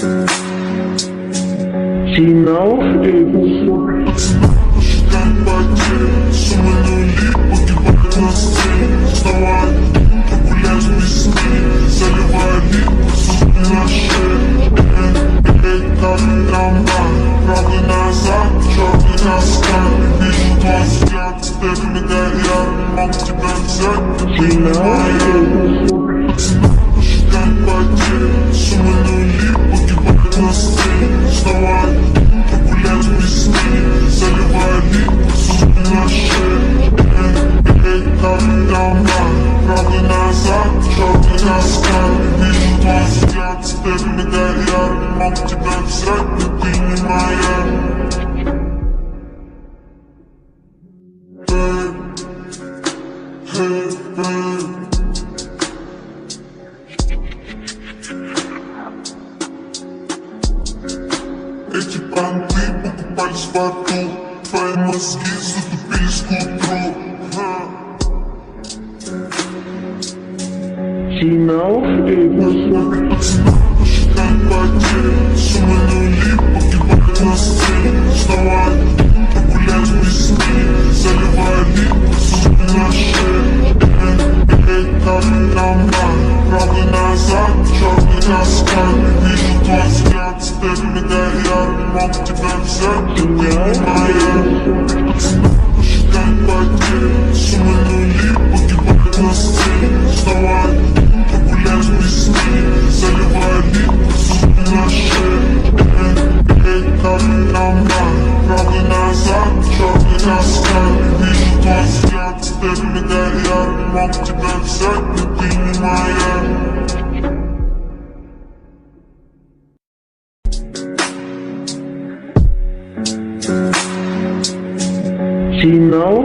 Sinal Эти понты покупались в аду, твои мозги затупились к утру. Sinal Посчитаем потери, суммы нули, погибают на сцене. Вставай, погулять в весне, заливали суммы на шее. Эй, трамвай, правый назад, черный раскат. Вижу твой взгляд, степень горят, мог тебя взять, ты не моя. Посчитаем потери, суммы нули, погибают на сцене. Вставай, погулять в весне, заливали суммы на шее. Эй, трамвай, правый назад, черный раскат. Вижу твой взгляд, степень горят, мог тебя взять, но ты не моя. Sinal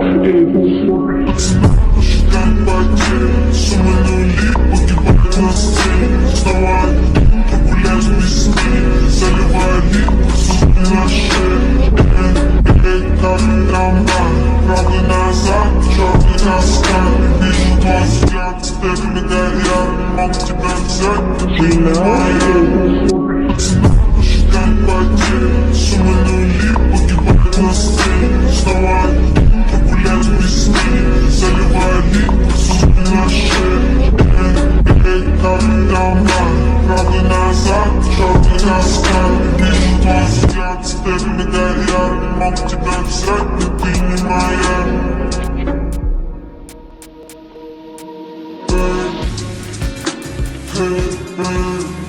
Посчитаем потери, суммы нули, погибают на сцене. Вставай, погулять в весне, заливали суммы на шее. Эй, трамвай, правый назад, черный раскат. Вижу твой взгляд, степень горят, мог тебя взять, но ты не моя. Посчитаем потери, суммы нули, погибают на сцене. Вставай, погулять в весне, заливали суммы на шее. Эй, трамвай, правый назад, черный раскат. Вижу твой взгляд, степень горят, мог тебя взять, но ты не моя. Hey, hey, hey.